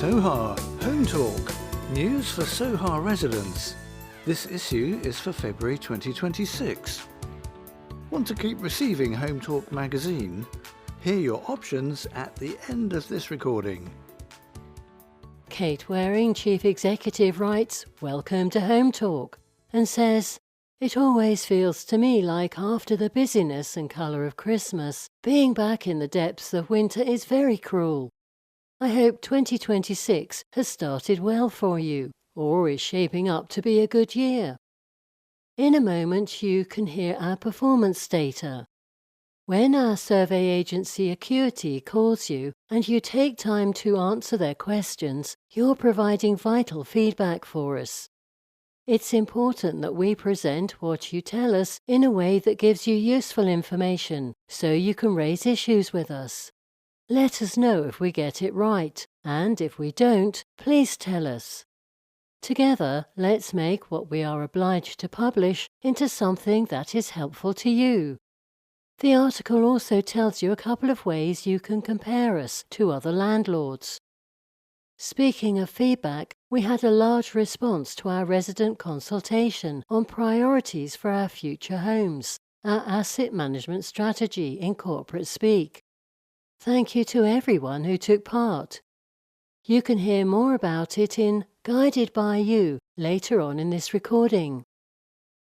Soha Hometalk, news for Soha residents. This issue is for February 2026. Want to keep receiving Hometalk magazine? Hear your options at the end of this recording. Kate Waring, Chief Executive, writes, "Welcome to Hometalk," and says, "It always feels to me like after the busyness and colour of Christmas, being back in the depths of winter is very cruel. I hope 2026 has started well for you, or is shaping up to be a good year." In a moment you can hear our performance data. When our survey agency Acuity calls you and you take time to answer their questions, you're providing vital feedback for us. It's important that we present what you tell us in a way that gives you useful information so you can raise issues with us. Let us know if we get it right, and if we don't, please tell us. Together, let's make what we are obliged to publish into something that is helpful to you. The article also tells you a couple of ways you can compare us to other landlords. Speaking of feedback, we had a large response to our resident consultation on priorities for our future homes, our asset management strategy in corporate speak. Thank you to everyone who took part. You can hear more about it in Guided by You later on in this recording.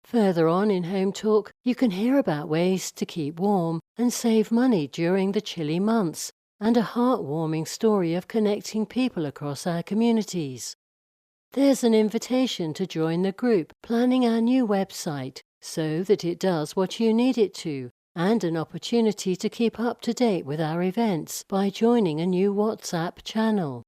Further on in Hometalk, you can hear about ways to keep warm and save money during the chilly months, and a heartwarming story of connecting people across our communities. There's an invitation to join the group planning our new website so that it does what you need it to, and an opportunity to keep up to date with our events by joining a new WhatsApp channel.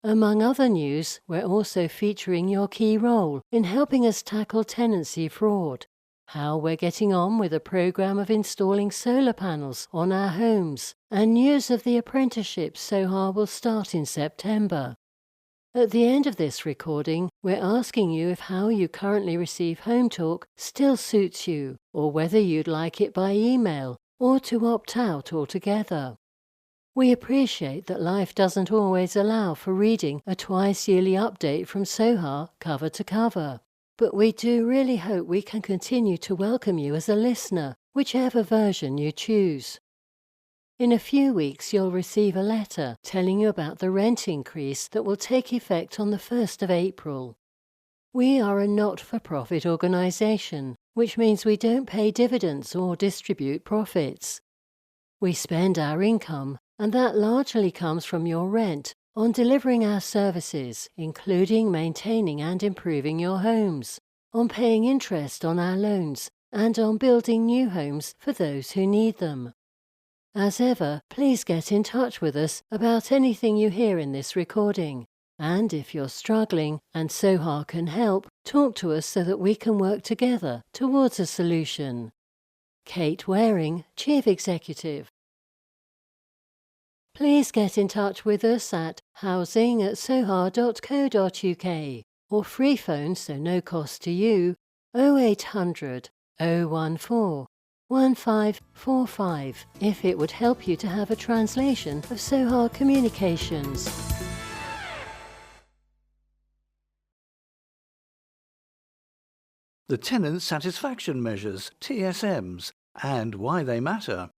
Among other news, we're also featuring your key role in helping us tackle tenancy fraud, how we're getting on with a program of installing solar panels on our homes, and news of the apprenticeship Soha will start in September. At the end of this recording, we're asking you if how you currently receive Hometalk still suits you, or whether you'd like it by email, or to opt out altogether. We appreciate that life doesn't always allow for reading a twice-yearly update from Soha cover to cover, but we do really hope we can continue to welcome you as a listener, whichever version you choose. In a few weeks you'll receive a letter telling you about the rent increase that will take effect on the 1st of April. We are a not-for-profit organisation, which means we don't pay dividends or distribute profits. We spend our income, and that largely comes from your rent, on delivering our services, including maintaining and improving your homes, on paying interest on our loans, and on building new homes for those who need them. As ever, please get in touch with us about anything you hear in this recording. And if you're struggling and Soha can help, talk to us so that we can work together towards a solution. Kate Waring, Chief Executive. Please get in touch with us at housing@soha.co.uk or free phone, so no cost to you, 0800 014 1545 if it would help you to have a translation of Soha communications. The Tenant Satisfaction Measures, TSMs, and why they matter.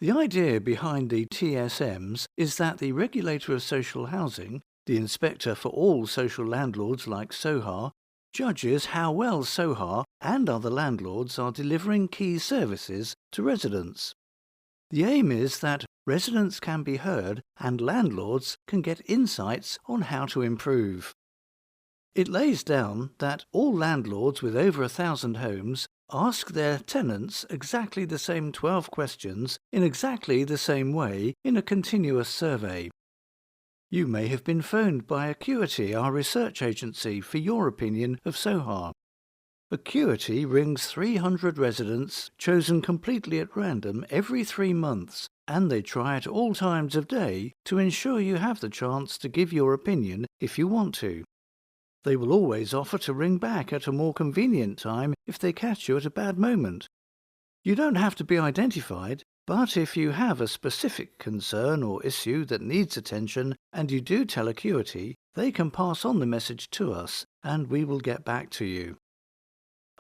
The idea behind the TSMs is that the regulator of social housing, the inspector for all social landlords like Soha, judges how well Soha and other landlords are delivering key services to residents. The aim is that residents can be heard and landlords can get insights on how to improve. It lays down that all landlords with over 1,000 homes ask their tenants exactly the same 12 questions in exactly the same way in a continuous survey. You may have been phoned by Acuity, our research agency, for your opinion of Soha. Acuity rings 300 residents chosen completely at random every 3 months, and they try at all times of day to ensure you have the chance to give your opinion if you want to. They will always offer to ring back at a more convenient time if they catch you at a bad moment. You don't have to be identified, But if you have a specific concern or issue that needs attention and you do tell Acuity, they can pass on the message to us and we will get back to you.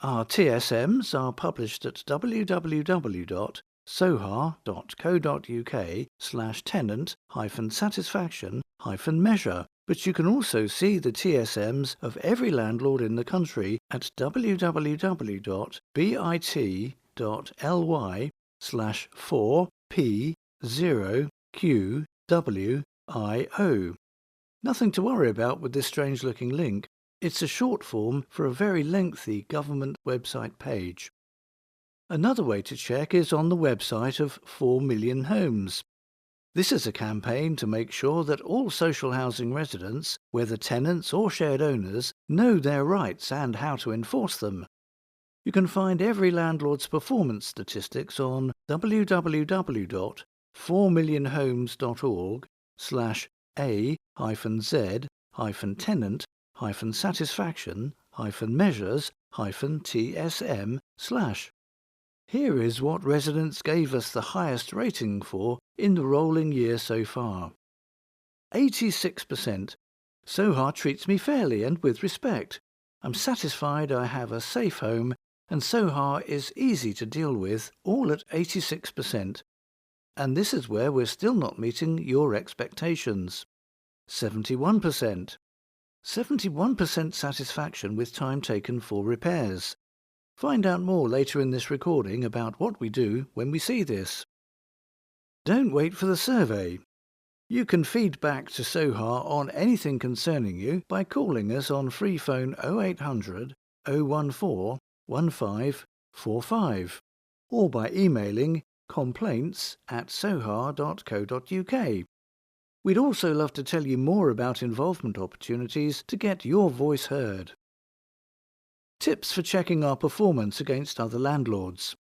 Our TSMs are published at www.soha.co.uk/tenant-satisfaction-measure, but you can also see the TSMs of every landlord in the country at www.bit.ly/4P0QWIO. Nothing to worry about with this strange-looking link. It's a short form for a very lengthy government website page. Another way to check is on the website of 4 Million Homes. This is a campaign to make sure that all social housing residents, whether tenants or shared owners, know their rights and how to enforce them. You can find every landlord's performance statistics on www.4millionhomes.org/a-z-tenant-satisfaction-measures-tsm/. Here is what residents gave us the highest rating for in the rolling year so far. 86%. Soha treats me fairly and with respect. I'm satisfied I have a safe home and Soha is easy to deal with, all at 86%. And this is where we're still not meeting your expectations. 71%. 71% satisfaction with time taken for repairs. Find out more later in this recording about what we do when we see this. Don't wait for the survey. You can feed back to Soha on anything concerning you by calling us on free phone 0800 014 1545 or by emailing complaints@soha.co.uk. We'd also love to tell you more about involvement opportunities to get your voice heard. Tips for checking our performance against other landlords.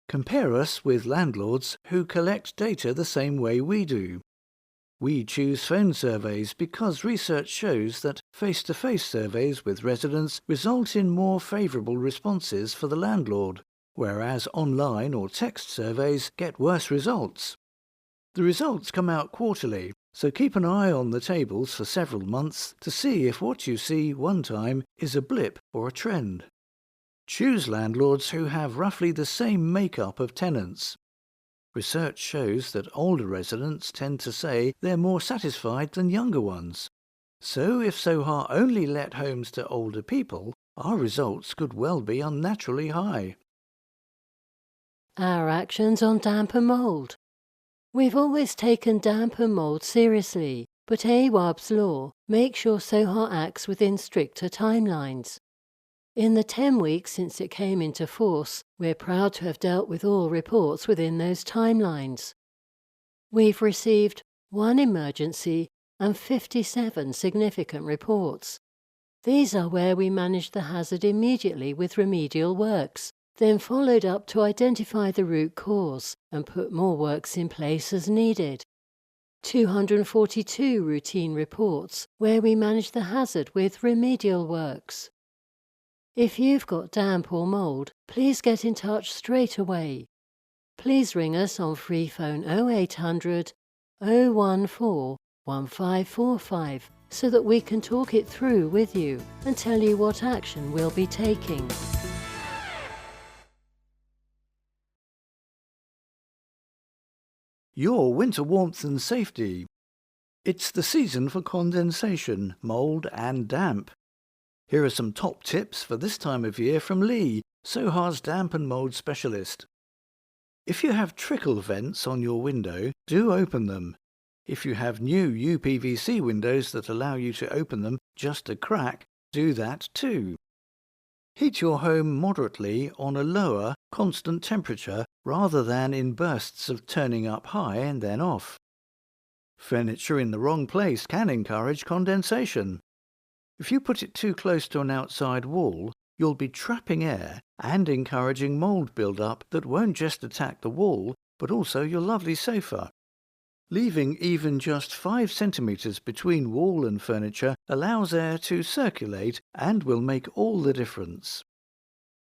Compare us with landlords who collect data the same way we do. We choose phone surveys because research shows that face-to-face surveys with residents result in more favourable responses for the landlord, whereas online or text surveys get worse results. The results come out quarterly, so keep an eye on the tables for several months to see if what you see one time is a blip or a trend. Choose landlords who have roughly the same makeup of tenants. Research shows that older residents tend to say they're more satisfied than younger ones. So if Soha only let homes to older people, our results could well be unnaturally high. Our actions on damp and mould. We've always taken damp and mould seriously, but AWAB's law makes sure Soha acts within stricter timelines. In the 10 weeks since it came into force, we're proud to have dealt with all reports within those timelines. We've received 1 emergency and 57 significant reports. These are where we managed the hazard immediately with remedial works, then followed up to identify the root cause and put more works in place as needed. 242 routine reports where we managed the hazard with remedial works. If you've got damp or mould, please get in touch straight away. Please ring us on free phone 0800 014 1545 so that we can talk it through with you and tell you what action we'll be taking. Your winter warmth and safety. It's the season for condensation, mould and damp. Here are some top tips for this time of year from Lee, Soha's damp and mould specialist. If you have trickle vents on your window, do open them. If you have new UPVC windows that allow you to open them just a crack, do that too. Heat your home moderately on a lower, constant temperature rather than in bursts of turning up high and then off. Furniture in the wrong place can encourage condensation. If you put it too close to an outside wall, you'll be trapping air and encouraging mould build-up that won't just attack the wall, but also your lovely sofa. Leaving even just 5 centimetres between wall and furniture allows air to circulate and will make all the difference.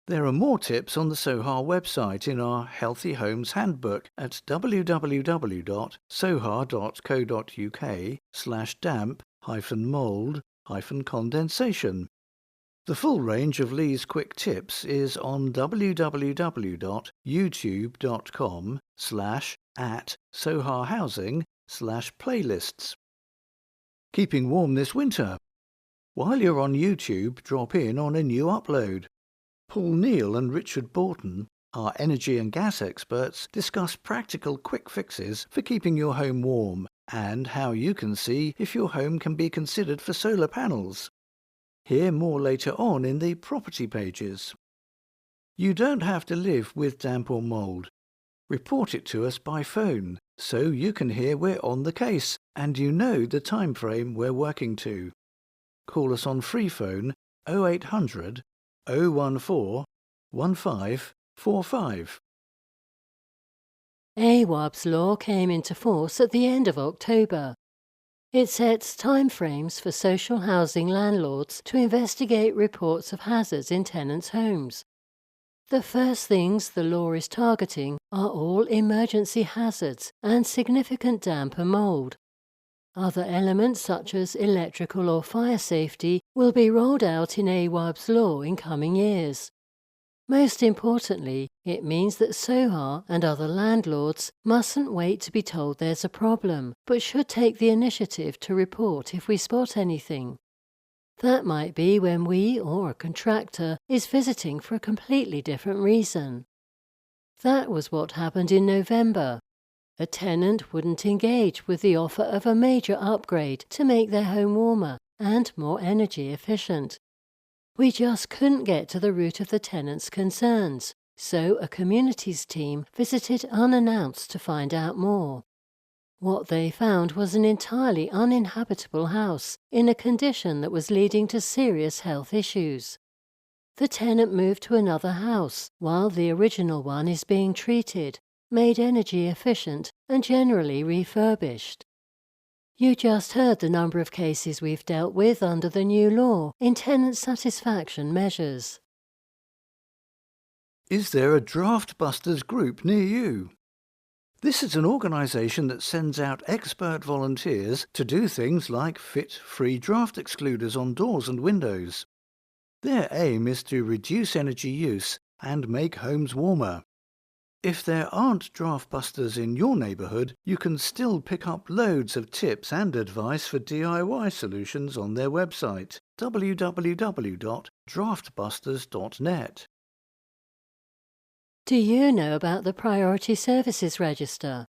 There are more tips on the Soha website in our Healthy Homes Handbook at www.soha.co.uk/damp-mould-condensation. The full range of Lee's quick tips is on www.youtube.com/@sohahousing/playlists. Keeping warm this winter. While you're on YouTube, drop in on a new upload. Paul Neal and Richard Borton, our energy and gas experts, discuss practical quick fixes for keeping your home warm and how you can see if your home can be considered for solar panels. Hear more later on in the property pages. You don't have to live with damp or mould. Report it to us by phone so you can hear we're on the case and you know the time frame we're working to. Call us on free phone 0800 014 1545. AWAB's law came into force at the end of October. It sets timeframes for social housing landlords to investigate reports of hazards in tenants' homes. The first things the law is targeting are all emergency hazards and significant damp and mould. Other elements such as electrical or fire safety will be rolled out in AWAB's law in coming years. Most importantly, it means that Soha and other landlords mustn't wait to be told there's a problem, but should take the initiative to report if we spot anything. That might be when we or a contractor is visiting for a completely different reason. That was what happened in November. A tenant wouldn't engage with the offer of a major upgrade to make their home warmer and more energy efficient. We just couldn't get to the root of the tenant's concerns, so a communities team visited unannounced to find out more. What they found was an entirely uninhabitable house in a condition that was leading to serious health issues. The tenant moved to another house while the original one is being treated, made energy efficient, and generally refurbished. You just heard the number of cases we've dealt with under the new law in tenant satisfaction measures. Is there a Draft Busters group near you? This is an organisation that sends out expert volunteers to do things like fit free draft excluders on doors and windows. Their aim is to reduce energy use and make homes warmer. If there aren't Draft Busters in your neighbourhood, you can still pick up loads of tips and advice for DIY solutions on their website, www.draftbusters.net. Do you know about the Priority Services Register?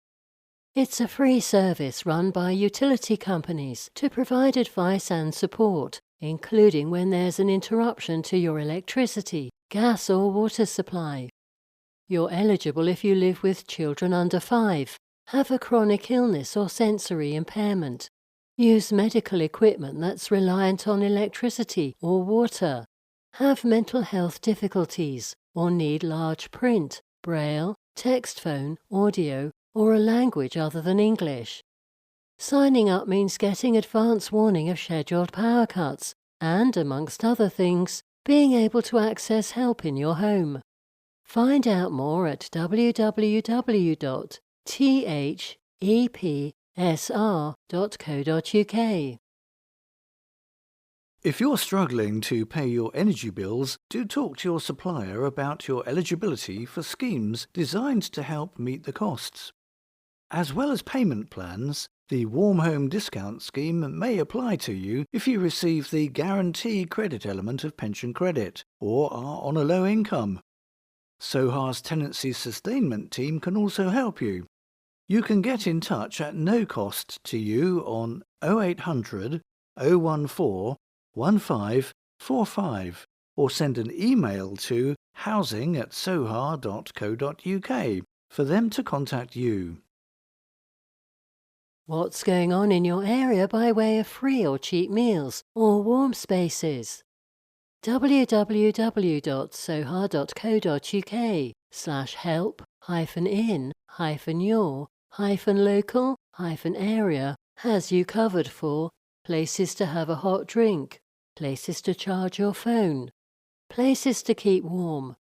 It's a free service run by utility companies to provide advice and support, including when there's an interruption to your electricity, gas or water supply. You're eligible if you live with children under 5, have a chronic illness or sensory impairment, use medical equipment that's reliant on electricity or water, have mental health difficulties, or need large print, braille, text phone, audio, or a language other than English. Signing up means getting advance warning of scheduled power cuts and, amongst other things, being able to access help in your home. Find out more at www.thepsr.co.uk. If you're struggling to pay your energy bills, do talk to your supplier about your eligibility for schemes designed to help meet the costs. As well as payment plans, the Warm Home Discount Scheme may apply to you if you receive the guarantee credit element of pension credit or are on a low income. Soha's Tenancy Sustainment team can also help you. You can get in touch at no cost to you on 0800 014 1545 or send an email to housing@soha.co.uk for them to contact you. What's going on in your area by way of free or cheap meals or warm spaces? www.soha.co.uk/help-in-your-local-area has you covered for places to have a hot drink, places to charge your phone, places to keep warm,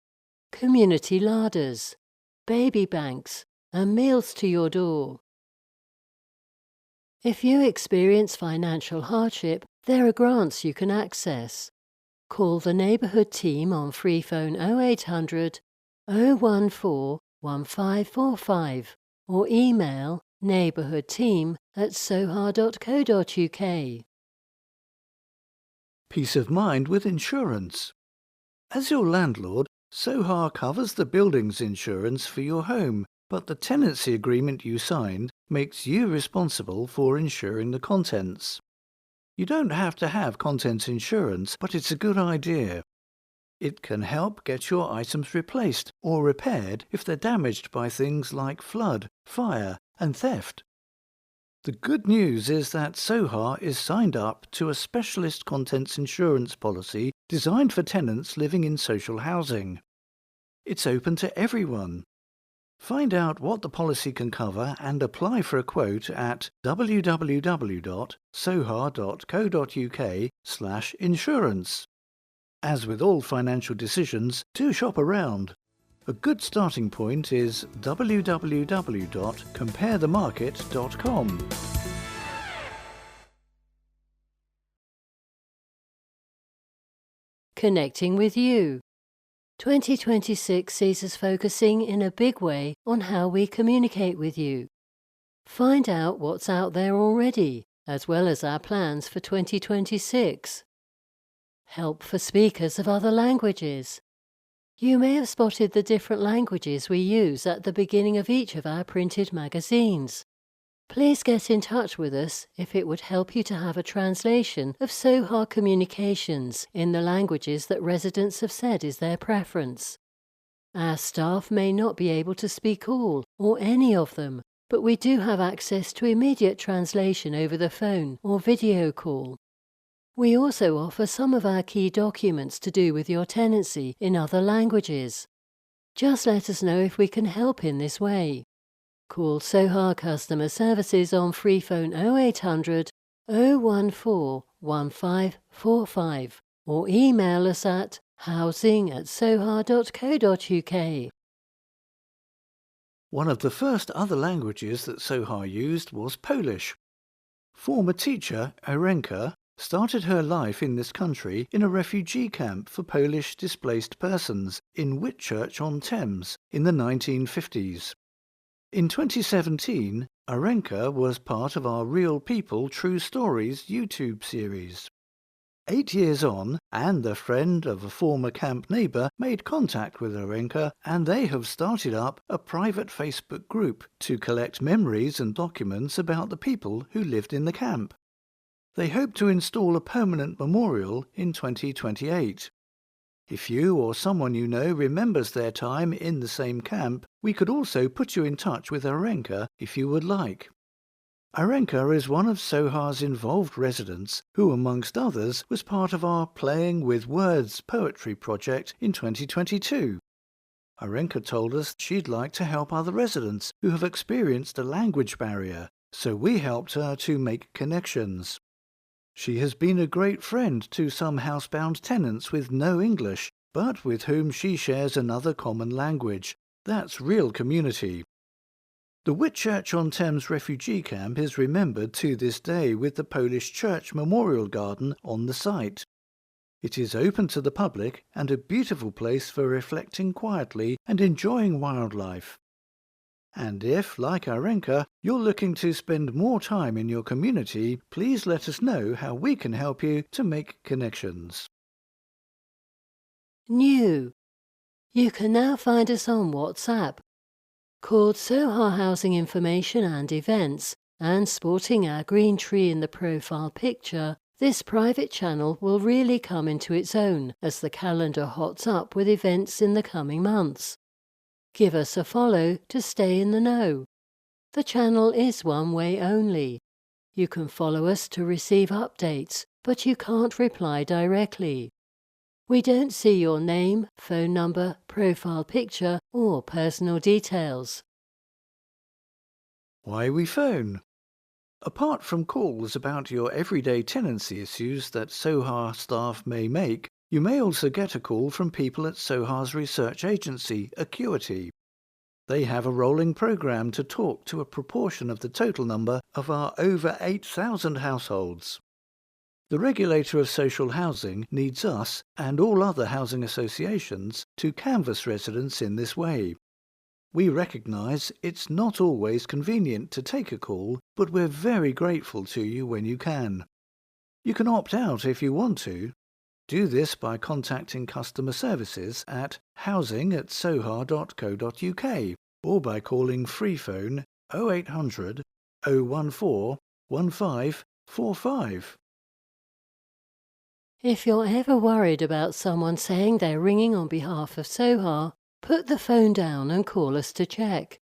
community larders, baby banks, and meals to your door. If you experience financial hardship, there are grants you can access. Call the neighbourhood team on free phone 0800 014 1545 or email neighbourhoodteam@soha.co.uk. Peace of mind with insurance. As your landlord, Soha covers the building's insurance for your home, but the tenancy agreement you signed makes you responsible for insuring the contents. You don't have to have contents insurance, but it's a good idea. It can help get your items replaced or repaired if they're damaged by things like flood, fire, and theft. The good news is that Soha is signed up to a specialist contents insurance policy designed for tenants living in social housing. It's open to everyone. Find out what the policy can cover and apply for a quote at www.soha.co.uk/insurance. As with all financial decisions, do shop around. A good starting point is www.comparethemarket.com. Connecting with you. 2026 sees us focusing in a big way on how we communicate with you. Find out what's out there already, as well as our plans for 2026. Help for speakers of other languages. You may have spotted the different languages we use at the beginning of each of our printed magazines. Please get in touch with us if it would help you to have a translation of Soha communications in the languages that residents have said is their preference. Our staff may not be able to speak all or any of them, but we do have access to immediate translation over the phone or video call. We also offer some of our key documents to do with your tenancy in other languages. Just let us know if we can help in this way. Call Soha Customer Services on free phone 0800 014 1545 or email us at housing@soha.co.uk. One of the first other languages that Soha used was Polish. Former teacher Arenka started her life in this country in a refugee camp for Polish displaced persons in Whitchurch-on-Thames in the 1950s. In 2017, Arenka was part of our Real People True Stories YouTube series. 8 years on, and a friend of a former camp neighbour made contact with Arenka, and they have started up a private Facebook group to collect memories and documents about the people who lived in the camp. They hope to install a permanent memorial in 2028. If you or someone you know remembers their time in the same camp, we could also put you in touch with Arenka if you would like. Arenka is one of Soha's involved residents who, amongst others, was part of our Playing with Words poetry project in 2022. Arenka told us she'd like to help other residents who have experienced a language barrier, so we helped her to make connections. She has been a great friend to some housebound tenants with no English, but with whom she shares another common language. That's real community. The Whitchurch-on-Thames refugee camp is remembered to this day with the Polish Church Memorial Garden on the site. It is open to the public and a beautiful place for reflecting quietly and enjoying wildlife. And if, like Arenka, you're looking to spend more time in your community, please let us know how we can help you to make connections. New. You can now find us on WhatsApp. Called Soha Housing Information and Events, and sporting our green tree in the profile picture, this private channel will really come into its own as the calendar hots up with events in the coming months. Give us a follow to stay in the know. The channel is one way only. You can follow us to receive updates, but you can't reply directly. We don't see your name, phone number, profile picture, or personal details. Why we phone? Apart from calls about your everyday tenancy issues that Soha staff may make, You may also get a call from people at Soha's research agency, Acuity. They have a rolling programme to talk to a proportion of the total number of our over 8,000 households. The regulator of social housing needs us and all other housing associations to canvass residents in this way. We recognise it's not always convenient to take a call, but we're very grateful to you when you can. You can opt out if you want to. Do this by contacting customer services at housing@soha.co.uk or by calling free phone 0800 014 1545. If you're ever worried about someone saying they're ringing on behalf of Soha, put the phone down and call us to check.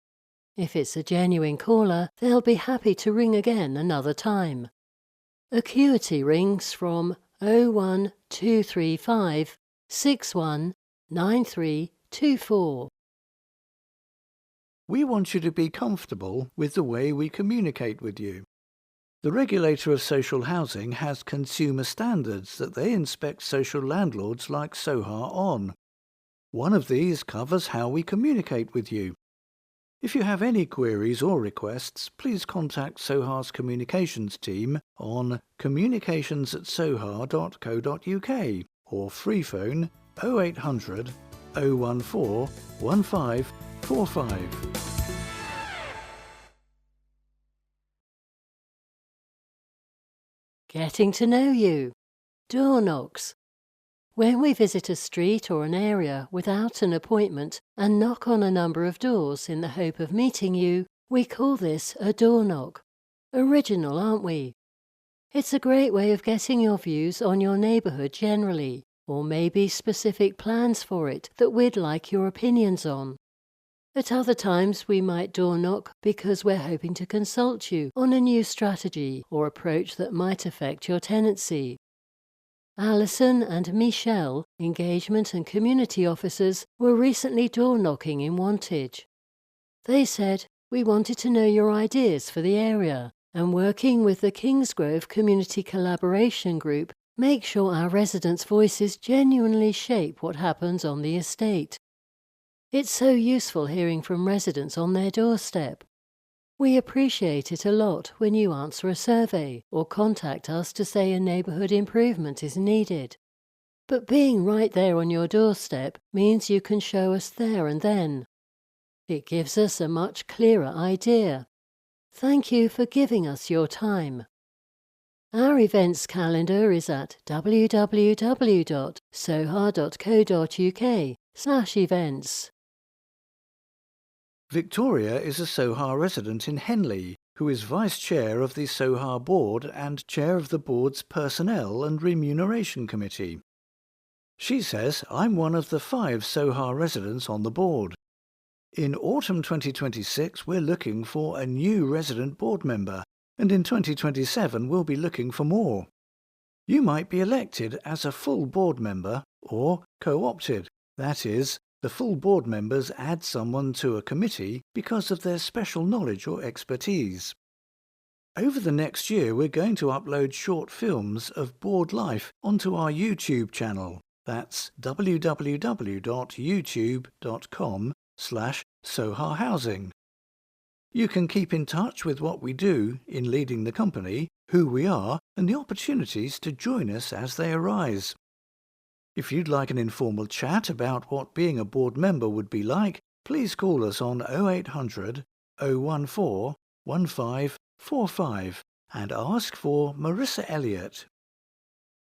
If it's a genuine caller, they'll be happy to ring again another time. Acuity rings from 01235 619324. We want you to be comfortable with the way we communicate with you. The regulator of social housing has consumer standards that they inspect social landlords like Soha on. One of these covers how we communicate with you. If you have any queries or requests, please contact Soha's communications team on communications@soha.co.uk or free phone 0800 014 1545. Getting to know you. Door knocks. When we visit a street or an area without an appointment and knock on a number of doors in the hope of meeting you, we call this a door knock. Original, aren't we? It's a great way of getting your views on your neighbourhood generally, or maybe specific plans for it that we'd like your opinions on. At other times we might door knock because we're hoping to consult you on a new strategy or approach that might affect your tenancy. Alison and Michelle, engagement and community officers, were recently door knocking in Wantage. They said, "We wanted to know your ideas for the area, and working with the Kingsgrove Community Collaboration Group, make sure our residents' voices genuinely shape what happens on the estate. It's so useful hearing from residents on their doorstep. We appreciate it a lot when you answer a survey or contact us to say a neighbourhood improvement is needed. But being right there on your doorstep means you can show us there and then. It gives us a much clearer idea. Thank you for giving us your time." Our events calendar is at www.soha.co.uk/events. Victoria is a Soha resident in Henley, who is Vice Chair of the Soha Board and Chair of the Board's Personnel and Remuneration Committee. She says, "I'm one of the 5 Soha residents on the board. In autumn 2026 we're looking for a new resident board member, and in 2027 we'll be looking for more. You might be elected as a full board member or co-opted, that is, the full board members add someone to a committee because of their special knowledge or expertise. Over the next year we're going to upload short films of board life onto our YouTube channel. That's www.youtube.com/Soha Housing. You can keep in touch with what we do in leading the company, who we are, and the opportunities to join us as they arise. If you'd like an informal chat about what being a board member would be like, please call us on 0800 014 1545 and ask for Marissa Elliott.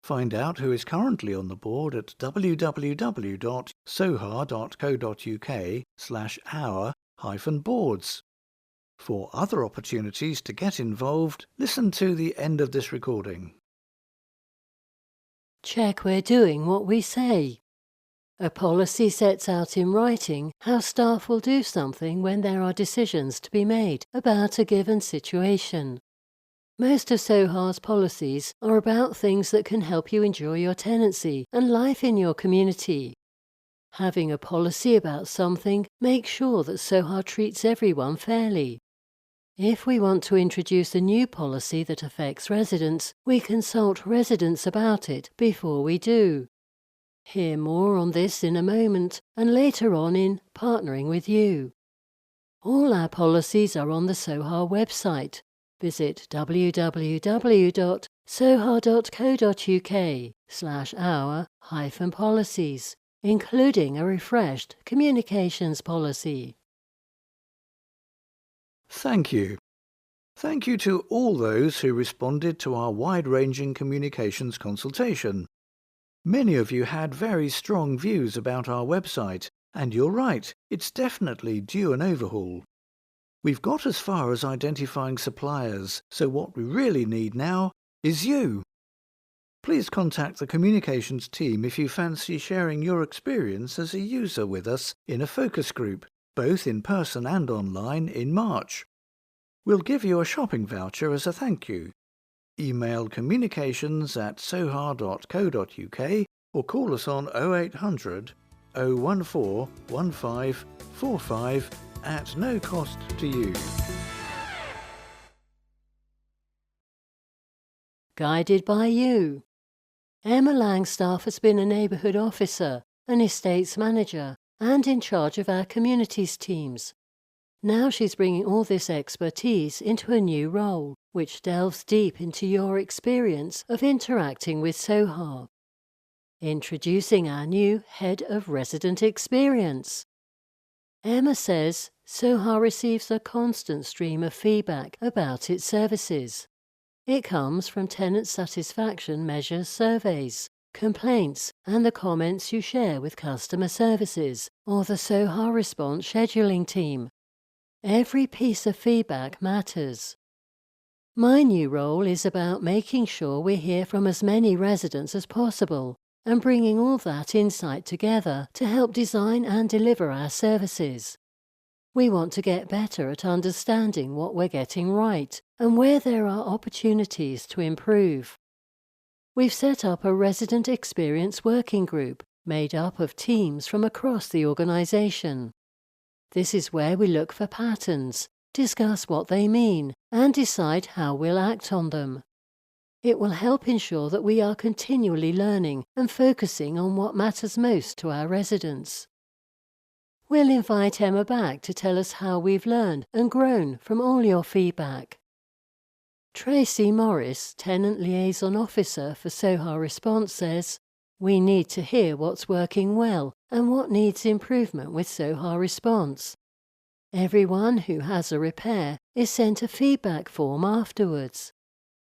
Find out who is currently on the board at www.soha.co.uk/our-boards. For other opportunities to get involved, listen to the end of this recording. Check we're doing what we say. A policy sets out in writing how staff will do something when there are decisions to be made about a given situation. Most of Soha's policies are about things that can help you enjoy your tenancy and life in your community. Having a policy about something makes sure that Soha treats everyone fairly. If we want to introduce a new policy that affects residents, we consult residents about it before we do. Hear more on this in a moment and later on in Partnering with You. All our policies are on the Soha website. Visit www.soha.co.uk/our-policies, including a refreshed communications policy. Thank you. Thank you to all those who responded to our wide-ranging communications consultation. Many of you had very strong views about our website, and you're right, it's definitely due an overhaul. We've got as far as identifying suppliers, so what we really need now is you. Please contact the communications team if you fancy sharing your experience as a user with us in a focus group, both in person and online, in March. We'll give you a shopping voucher as a thank you. Email communications@soha.co.uk or call us on 0800 014 1545 at no cost to you. Guided by You. Emma Langstaff has been a neighbourhood officer, an estates manager, and in charge of our communities teams. Now she's bringing all this expertise into a new role, which delves deep into your experience of interacting with Soha. Introducing our new Head of Resident Experience. Emma says Soha receives a constant stream of feedback about its services. It comes from tenant satisfaction measures surveys, complaints, and the comments you share with customer services or the Soha response scheduling team. Every piece of feedback matters. My new role is about making sure we hear from as many residents as possible and bringing all that insight together to help design and deliver our services. We want to get better at understanding what we're getting right and where there are opportunities to improve. We've set up a resident experience working group made up of teams from across the organisation. This is where we look for patterns, discuss what they mean, and decide how we'll act on them. It will help ensure that we are continually learning and focusing on what matters most to our residents. We'll invite Emma back to tell us how we've learned and grown from all your feedback. Tracy Morris, Tenant Liaison Officer for Soha Response, says, "We need to hear what's working well and what needs improvement with Soha Response. Everyone who has a repair is sent a feedback form afterwards.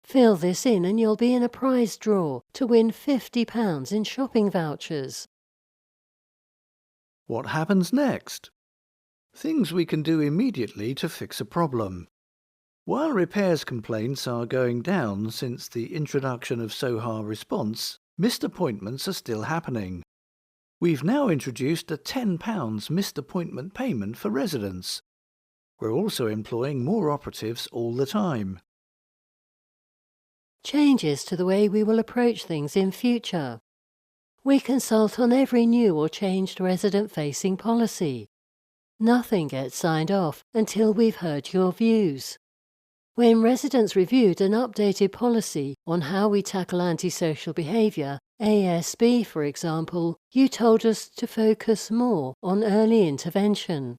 Fill this in and you'll be in a prize draw to win £50 in shopping vouchers." What happens next? Things we can do immediately to fix a problem. While repairs complaints are going down since the introduction of Soha Response, missed appointments are still happening. We've now introduced a £10 missed appointment payment for residents. We're also employing more operatives all the time. Changes to the way we will approach things in future. We consult on every new or changed resident-facing policy. Nothing gets signed off until we've heard your views. When residents reviewed an updated policy on how we tackle antisocial behaviour, ASB for example, you told us to focus more on early intervention.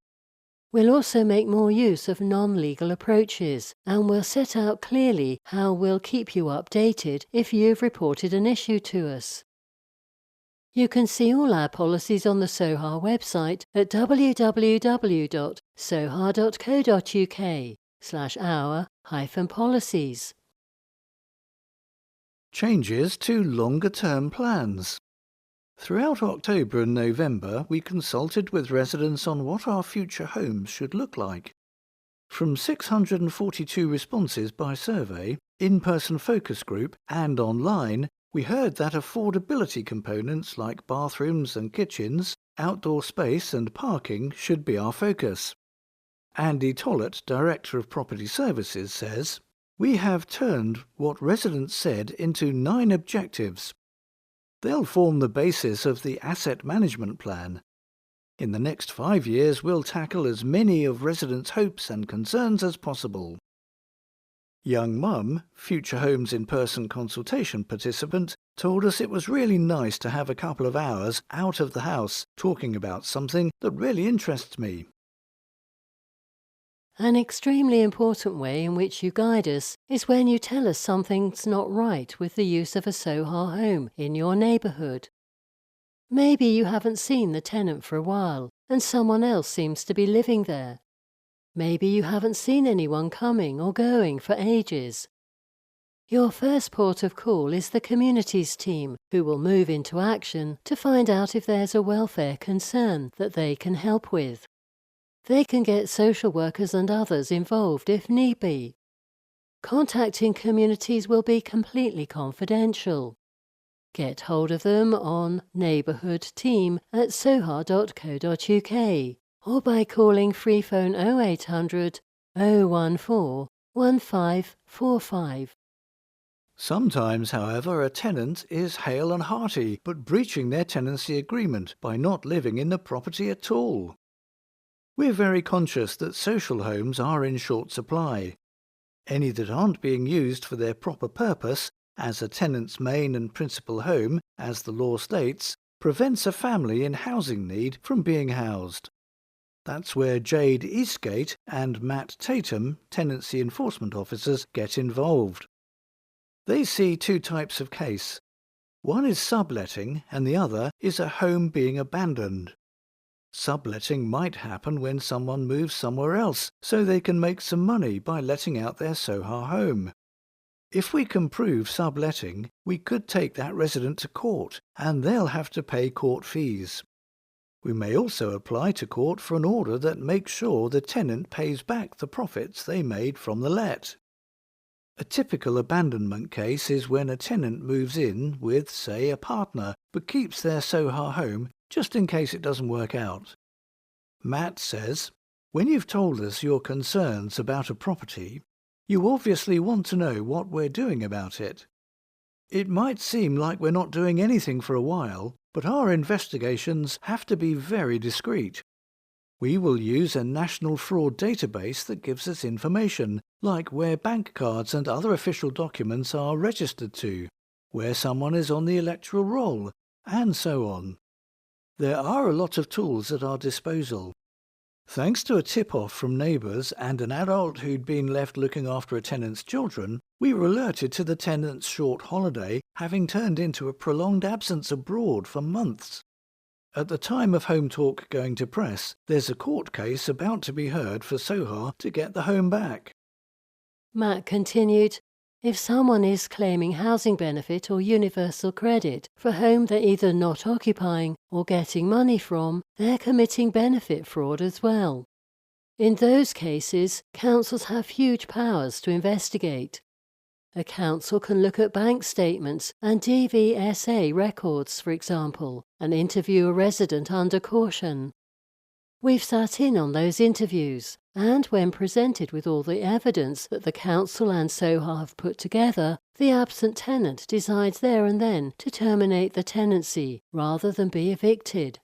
We'll also make more use of non-legal approaches and we'll set out clearly how we'll keep you updated if you've reported an issue to us. You can see all our policies on the Soha website at www.soha.co.uk/our-policies. Changes to longer-term plans. Throughout October and November, we consulted with residents on what our future homes should look like. From 642 responses by survey, in-person focus group and online, we heard that affordability components like bathrooms and kitchens, outdoor space and parking should be our focus. Andy Tollett, Director of Property Services, says, "We have turned what residents said into 9 objectives. They'll form the basis of the asset management plan. In the next 5 years, we'll tackle as many of residents' hopes and concerns as possible." Young Mum, Future Homes in-person consultation participant, told us it was really nice to have a couple of hours out of the house talking about something that really interests me. An extremely important way in which you guide us is when you tell us something's not right with the use of a Soha home in your neighbourhood. Maybe you haven't seen the tenant for a while and someone else seems to be living there. Maybe you haven't seen anyone coming or going for ages. Your first port of call is the communities team, who will move into action to find out if there's a welfare concern that they can help with. They can get social workers and others involved if need be. Contacting communities will be completely confidential. Get hold of them on neighbourhoodteam@soha.co.uk or by calling free phone 0800 014 1545. Sometimes, however, a tenant is hale and hearty but breaching their tenancy agreement by not living in the property at all. We're very conscious that social homes are in short supply. Any that aren't being used for their proper purpose, as a tenant's main and principal home, as the law states, prevents a family in housing need from being housed. That's where Jade Eastgate and Matt Tatum, tenancy enforcement officers, get involved. They see two types of case. One is subletting and the other is a home being abandoned. Subletting might happen when someone moves somewhere else so they can make some money by letting out their Soha home. If we can prove subletting, we could take that resident to court and they'll have to pay court fees. We may also apply to court for an order that makes sure the tenant pays back the profits they made from the let. A typical abandonment case is when a tenant moves in with, say, a partner, but keeps their Soha home just in case it doesn't work out. Matt says, "When you've told us your concerns about a property, you obviously want to know what we're doing about it. It might seem like we're not doing anything for a while, but our investigations have to be very discreet. We will use a national fraud database that gives us information, like where bank cards and other official documents are registered to, where someone is on the electoral roll, and so on. There are a lot of tools at our disposal. Thanks to a tip-off from neighbours and an adult who'd been left looking after a tenant's children, we were alerted to the tenant's short holiday having turned into a prolonged absence abroad for months. At the time of Hometalk going to press, there's a court case about to be heard for Soha to get the home back." Matt continued, "If someone is claiming housing benefit or universal credit for a home they're either not occupying or getting money from, they're committing benefit fraud as well. In those cases, councils have huge powers to investigate. A council can look at bank statements and DVSA records, for example, and interview a resident under caution. We've sat in on those interviews, and when presented with all the evidence that the council and Soha have put together, the absent tenant decides there and then to terminate the tenancy rather than be evicted.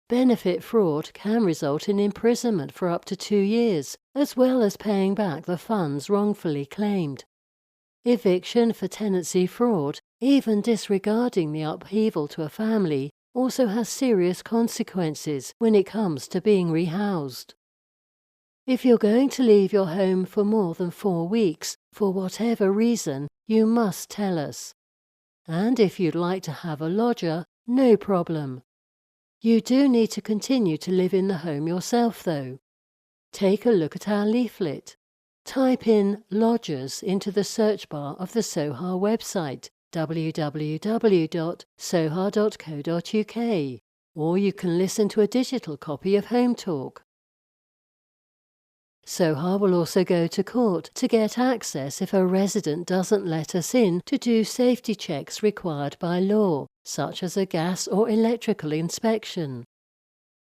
Benefit fraud can result in imprisonment for up to 2 years, as well as paying back the funds wrongfully claimed. Eviction for tenancy fraud, even disregarding the upheaval to a family, also has serious consequences when it comes to being rehoused. If you're going to leave your home for more than 4 weeks, for whatever reason, you must tell us. And if you'd like to have a lodger, no problem. You do need to continue to live in the home yourself, though. Take a look at our leaflet. Type in lodgers into the search bar of the Soha website, www.soha.co.uk, or you can listen to a digital copy of Hometalk. Soha will also go to court to get access if a resident doesn't let us in to do safety checks required by law, such as a gas or electrical inspection.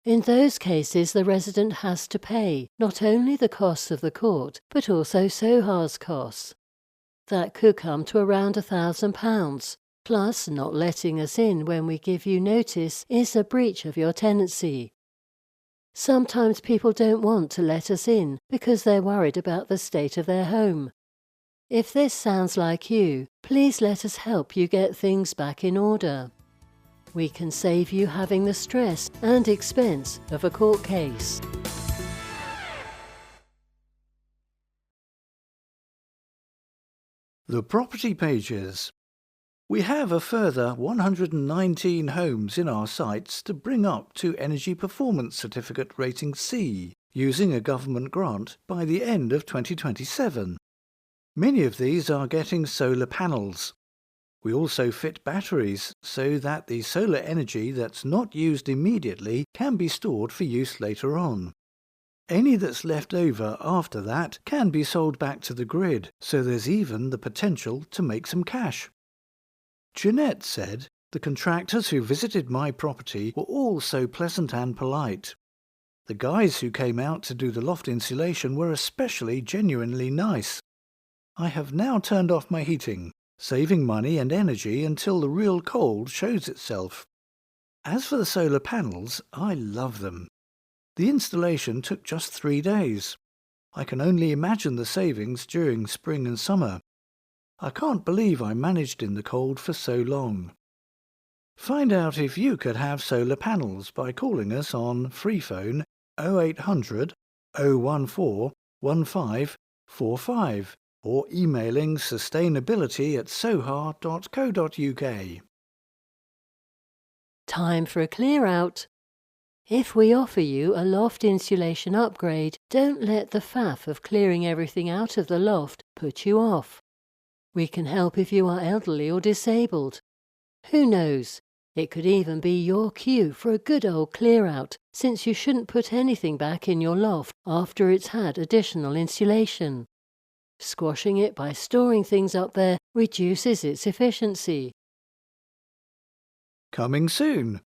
In those cases, the resident has to pay not only the costs of the court, but also Soha's costs. That could come to around £1,000, plus not letting us in when we give you notice is a breach of your tenancy. Sometimes people don't want to let us in because they're worried about the state of their home. If this sounds like you, please let us help you get things back in order. We can save you having the stress and expense of a court case. The property pages. We have a further 119 homes in our sites to bring up to Energy Performance Certificate rating C, using a government grant by the end of 2027. Many of these are getting solar panels. We also fit batteries so that the solar energy that's not used immediately can be stored for use later on. Any that's left over after that can be sold back to the grid, so there's even the potential to make some cash. Jeanette said, "The contractors who visited my property were all so pleasant and polite. The guys who came out to do the loft insulation were especially genuinely nice. I have now turned off my heating, saving money and energy until the real cold shows itself. As for the solar panels, I love them. The installation took just 3 days. I can only imagine the savings during spring and summer. I can't believe I managed in the cold for so long." Find out if you could have solar panels by calling us on free phone 0800 014 1545 or emailing sustainability@soha.co.uk. Time for a clear out. If we offer you a loft insulation upgrade, don't let the faff of clearing everything out of the loft put you off. We can help if you are elderly or disabled. Who knows? It could even be your cue for a good old clear out, since you shouldn't put anything back in your loft after it's had additional insulation. Squashing it by storing things up there reduces its efficiency. Coming soon.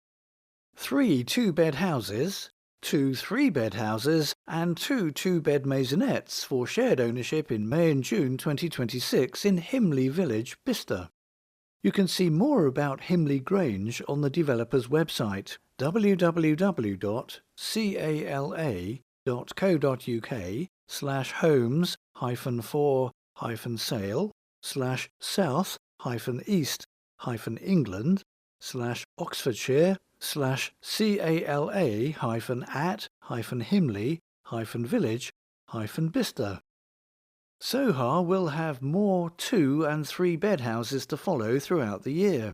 3 2-bed houses, 2 3-bed houses and 2 2-bed maisonettes for shared ownership in May and June 2026 in Himley Village, Bicester. You can see more about Himley Grange on the developer's website www.cala.co.uk/homes-for-east-england/Cala-Himley-Village-Bicester. Soha will have more 2 and 3 bed houses to follow throughout the year.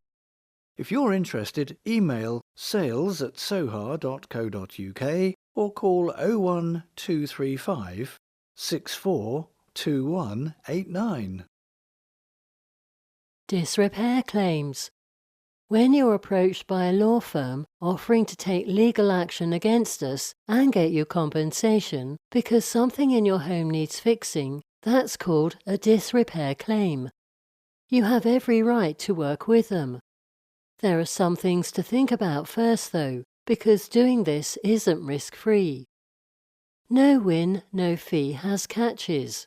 If you're interested, email sales@soha.co.uk or call 01235 642189. Disrepair claims. When you're approached by a law firm offering to take legal action against us and get you compensation because something in your home needs fixing, that's called a disrepair claim. You have every right to work with them. There are some things to think about first though, because doing this isn't risk-free. No win, no fee has catches.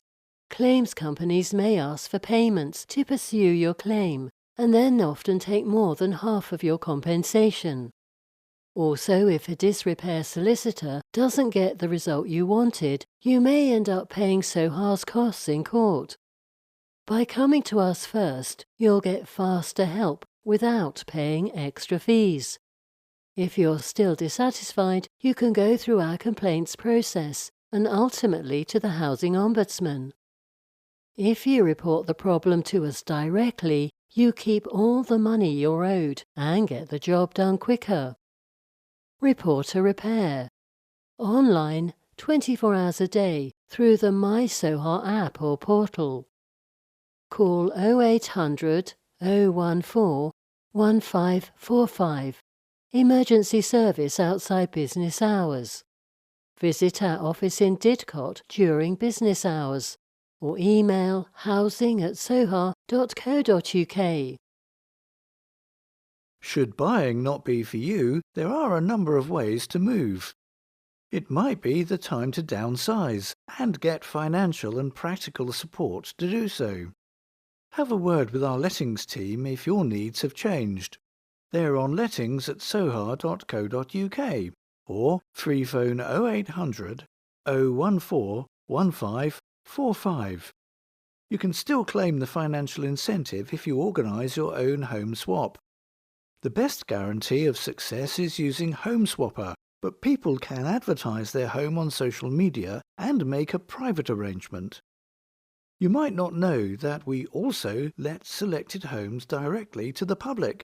Claims companies may ask for payments to pursue your claim, and then often take more than half of your compensation. Also, if a disrepair solicitor doesn't get the result you wanted, you may end up paying Soha's costs in court. By coming to us first, you'll get faster help without paying extra fees. If you're still dissatisfied, you can go through our complaints process and ultimately to the Housing Ombudsman. If you report the problem to us directly, you keep all the money you're owed and get the job done quicker. Report a repair. Online, 24 hours a day through the My Soha app or portal. Call 0800 014 1545. Emergency service outside business hours. Visit our office in Didcot during business hours or email housing@soha.co.uk. Should buying not be for you, there are a number of ways to move. It might be the time to downsize and get financial and practical support to do so. Have a word with our lettings team if your needs have changed. They're on lettings@soha.co.uk or free phone 0800 014 1545. You can still claim the financial incentive if you organise your own home swap. The best guarantee of success is using HomeSwapper, but people can advertise their home on social media and make a private arrangement. You might not know that we also let selected homes directly to the public.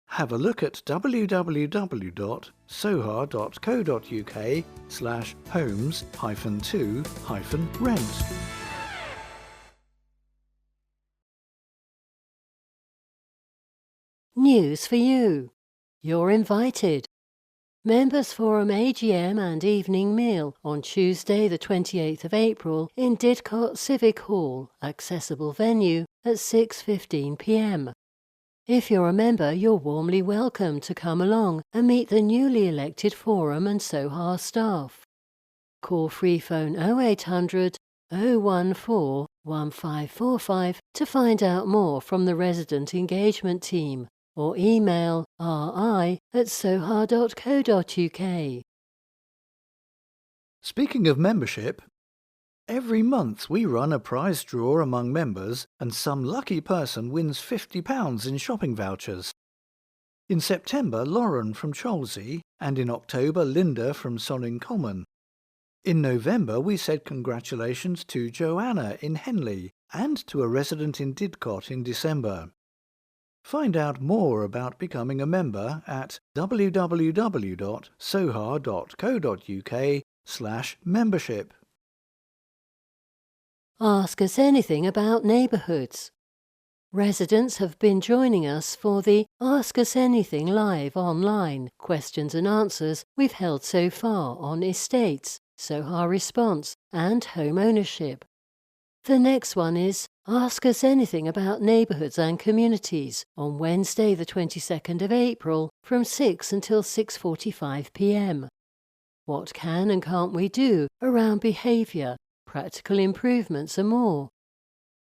Have a look at www.soha.co.uk/homes-2-rent. News for you. You're invited. Members Forum AGM and evening meal on Tuesday the 28th of April in Didcot Civic Hall, accessible venue at 6:15 p.m. If you're a member, you're warmly welcome to come along and meet the newly elected Forum and Soha staff. Call free phone 0800 014 1545 to find out more from the resident engagement team, or email ri@soha.co.uk. Speaking of membership, every month we run a prize draw among members and some lucky person wins £50 in shopping vouchers. In September, Lauren from Cholsey, and in October, Linda from Sonning Common. In November, we said congratulations to Joanna in Henley and to a resident in Didcot in December. Find out more about becoming a member at www.soha.co.uk/membership. Ask us anything about neighbourhoods. Residents have been joining us for the Ask Us Anything live online questions and answers we've held so far on estates, Soha Response and home ownership. The next one is Ask Us Anything about neighbourhoods and communities on Wednesday the 22nd of April from 6 until 6:45 p.m. What can and can't we do around behaviour, practical improvements and more?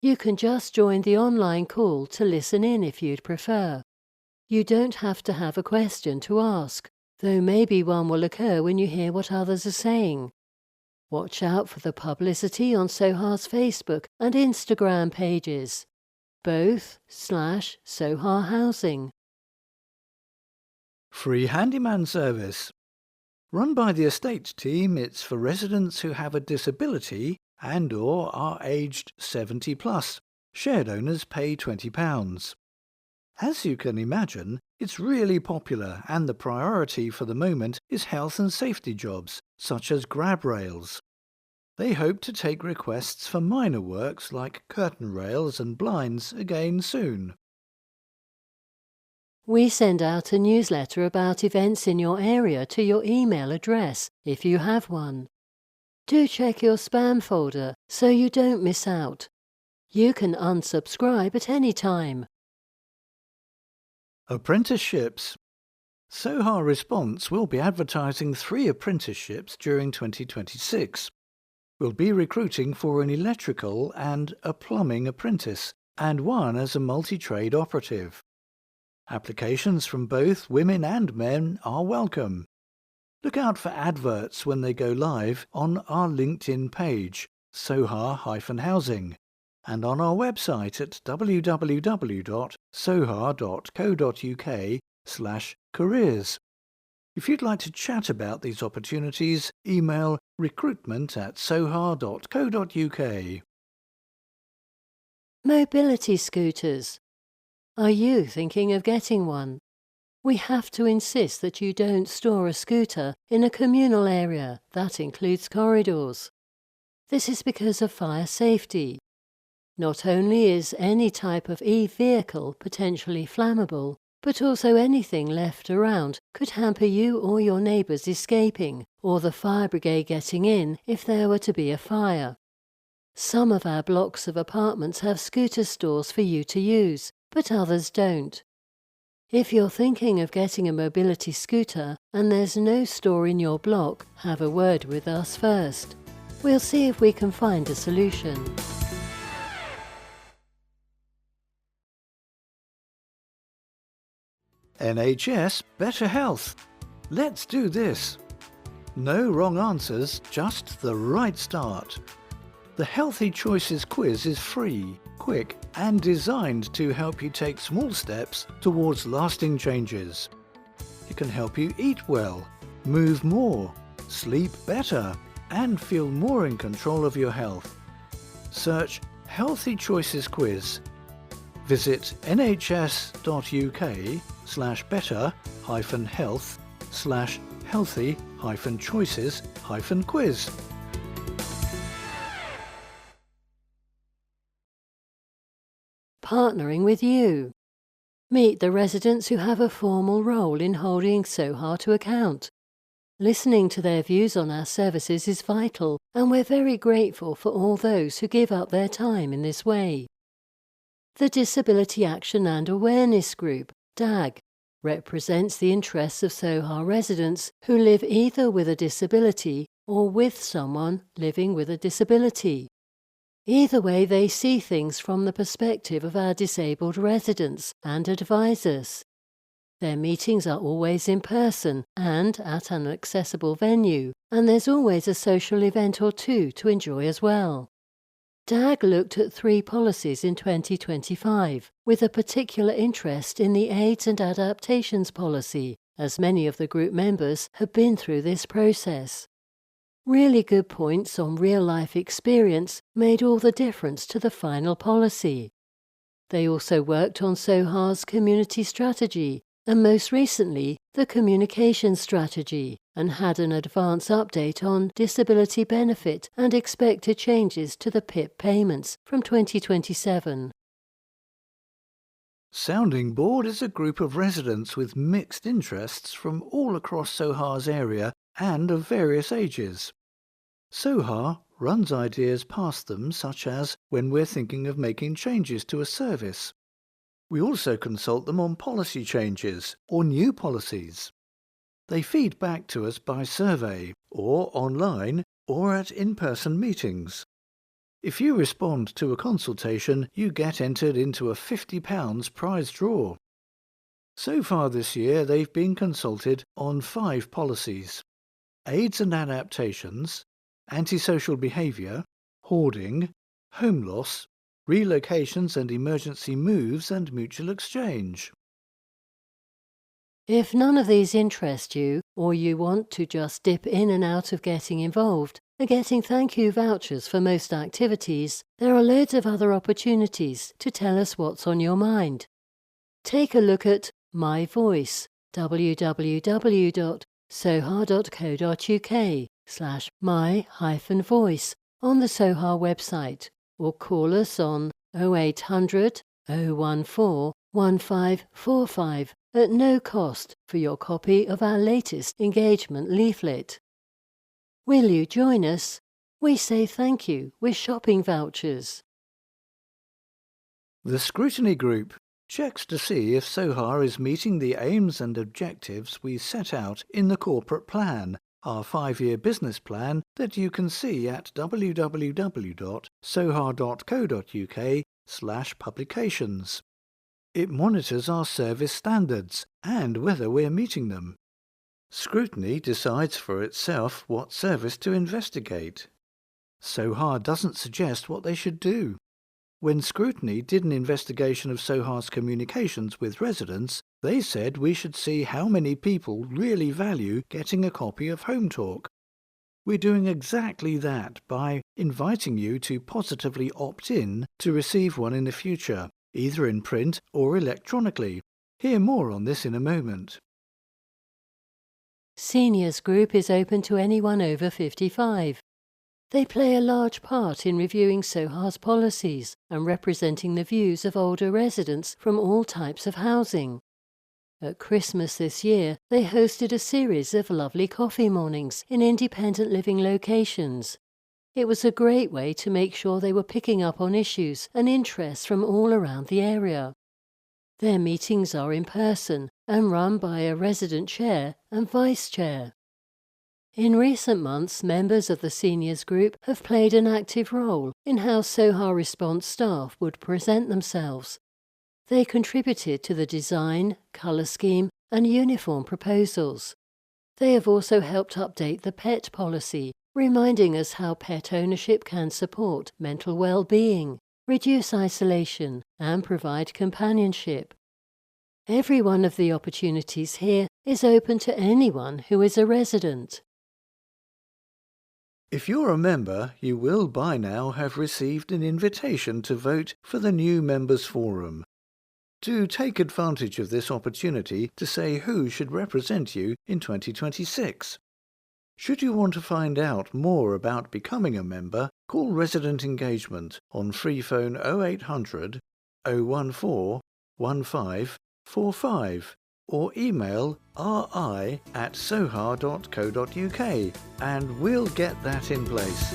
You can just join the online call to listen in if you'd prefer. You don't have to have a question to ask, though maybe one will occur when you hear what others are saying. Watch out for the publicity on Soha's Facebook and Instagram pages, both/Soha Housing. Free handyman service. Run by the estate team, it's for residents who have a disability and/or are aged 70 plus. Shared owners pay £20. As you can imagine, it's really popular, and the priority for the moment is health and safety jobs, such as grab rails. They hope to take requests for minor works like curtain rails and blinds again soon. We send out a newsletter about events in your area to your email address, if you have one. Do check your spam folder so you don't miss out. You can unsubscribe at any time. Apprenticeships. Soha Response will be advertising 3 apprenticeships during 2026. We'll be recruiting for an electrical and a plumbing apprentice, and one as a multi-trade operative. Applications from both women and men are welcome. Look out for adverts when they go live on our LinkedIn page, Soha-Housing, and on our website at www.soha.co.uk/careers. If you'd like to chat about these opportunities, email recruitment@soha.co.uk. Mobility scooters. Are you thinking of getting one? We have to insist that you don't store a scooter in a communal area that includes corridors. This is because of fire safety. Not only is any type of e-vehicle potentially flammable, but also anything left around could hamper you or your neighbours escaping, or the fire brigade getting in if there were to be a fire. Some of our blocks of apartments have scooter stores for you to use, but others don't. If you're thinking of getting a mobility scooter and there's no store in your block, have a word with us first. We'll see if we can find a solution. NHS Better Health. Let's do this. No wrong answers, just the right start. The Healthy Choices quiz is free. quick and designed to help you take small steps towards lasting changes. It can help you eat well, move more, sleep better, and feel more in control of your health. Search Healthy Choices Quiz. Visit nhs.uk/better-health/healthy-choices-quiz. Partnering with you. Meet the residents who have a formal role in holding Soha to account. Listening to their views on our services is vital, and we're very grateful for all those who give up their time in this way. The Disability Action and Awareness Group, DAG, represents the interests of Soha residents who live either with a disability or with someone living with a disability. Either way, they see things from the perspective of our disabled residents and advise us. Their meetings are always in person and at an accessible venue, and there's always a social event or two to enjoy as well. DAG looked at 3 policies in 2025, with a particular interest in the AIDS and Adaptations policy, as many of the group members have been through this process. Really good points on real-life experience made all the difference to the final policy. They also worked on Soha's community strategy, and most recently the communication strategy, and had an advance update on disability benefit and expected changes to the PIP payments from 2027. Sounding Board is a group of residents with mixed interests from all across Soha's area and of various ages. Soha runs ideas past them, such as when we're thinking of making changes to a service. We also consult them on policy changes or new policies. They feed back to us by survey, or online, or at in-person meetings. If you respond to a consultation, you get entered into a £50 prize draw. So far this year, they've been consulted on 5 policies: AIDS and adaptations, antisocial behaviour, hoarding, home loss, relocations and emergency moves, and mutual exchange. If none of these interest you, or you want to just dip in and out of getting involved and getting thank you vouchers for most activities, there are loads of other opportunities to tell us what's on your mind. Take a look at My Voice, www.soha.co.uk/my-voice on the Soha website, or call us on 0800 014 1545 at no cost for your copy of our latest engagement leaflet. Will you join us? We say thank you with shopping vouchers. The Scrutiny Group checks to see if Soha is meeting the aims and objectives we set out in the corporate plan, our 5-year business plan that you can see at www.soha.co.uk/publications. It monitors our service standards and whether we're meeting them. Scrutiny decides for itself what service to investigate. Soha doesn't suggest what they should do. When Scrutiny did an investigation of Soha's communications with residents, they said we should see how many people really value getting a copy of Hometalk. We're doing exactly that by inviting you to positively opt in to receive one in the future, either in print or electronically. Hear more on this in a moment. Seniors Group is open to anyone over 55. They play a large part in reviewing Soha's policies and representing the views of older residents from all types of housing. At Christmas this year, they hosted a series of lovely coffee mornings in independent living locations. It was a great way to make sure they were picking up on issues and interests from all around the area. Their meetings are in person and run by a resident chair and vice chair. In recent months, members of the Seniors Group have played an active role in how Soha Response staff would present themselves. They contributed to the design, colour scheme and uniform proposals. They have also helped update the pet policy, reminding us how pet ownership can support mental well-being, reduce isolation, and provide companionship. Every one of the opportunities here is open to anyone who is a resident. If you're a member, you will by now have received an invitation to vote for the new Members Forum. Do take advantage of this opportunity to say who should represent you in 2026. Should you want to find out more about becoming a member, call Resident Engagement on free phone 0800 014 1545 or email ri@soha.co.uk and we'll get that in place.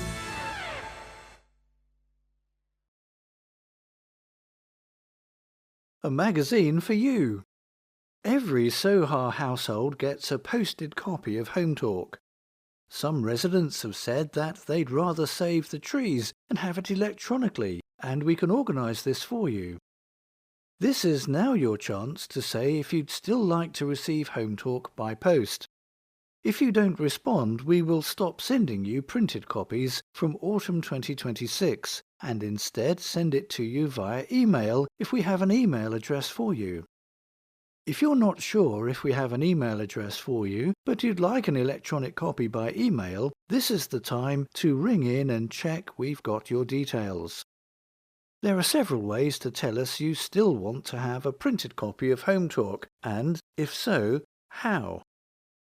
A magazine for you. Every Soha household gets a posted copy of Hometalk. Some residents have said that they'd rather save the trees and have it electronically, and we can organise this for you. This is now your chance to say if you'd still like to receive Hometalk by post. If you don't respond, we will stop sending you printed copies from autumn 2026 and instead send it to you via email if we have an email address for you. If you're not sure if we have an email address for you, but you'd like an electronic copy by email, this is the time to ring in and check we've got your details. There are several ways to tell us you still want to have a printed copy of Hometalk, and, if so, how.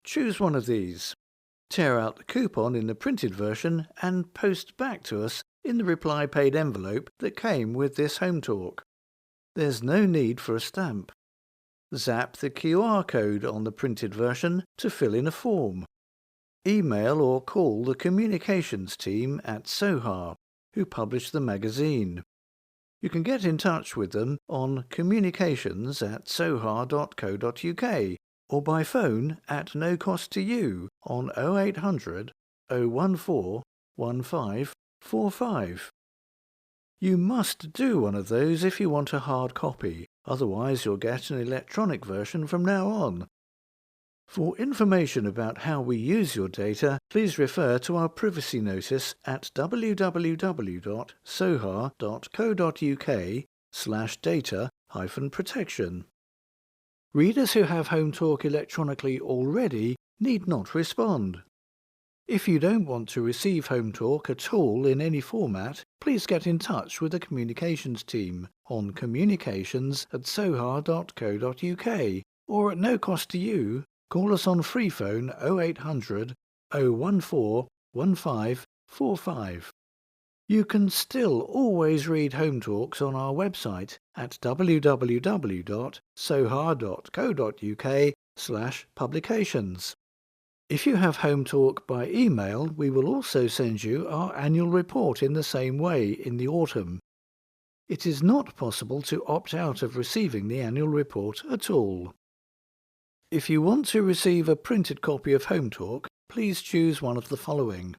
Choose one of these. Tear out the coupon in the printed version and post back to us in the reply paid envelope that came with this Hometalk. There's no need for a stamp. Zap the QR code on the printed version to fill in a form. Email or call the communications team at Soha, who publish the magazine. You can get in touch with them on communications@soha.co.uk or by phone at no cost to you on 0800 014 1545. You must do one of those if you want a hard copy, otherwise you'll get an electronic version from now on. For information about how we use your data, please refer to our privacy notice at www.soha.co.uk/data-protection. Readers who have Hometalk electronically already need not respond. If you don't want to receive Hometalk at all in any format, please get in touch with the communications team on communications@soha.co.uk or at no cost to you, call us on free phone 0800 014 1545. You can still always read Hometalks on our website at www.soha.co.uk/publications. If you have Hometalk by email, we will also send you our annual report in the same way in the autumn. It is not possible to opt out of receiving the annual report at all. If you want to receive a printed copy of Hometalk, please choose one of the following.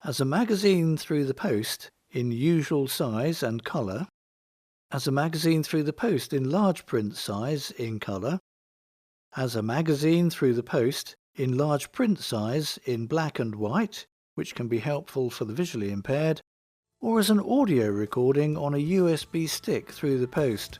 As a magazine through the post, in usual size and colour. As a magazine through the post in large print size in colour. As a magazine through the post in large print size in black and white, which can be helpful for the visually impaired, or as an audio recording on a USB stick through the post.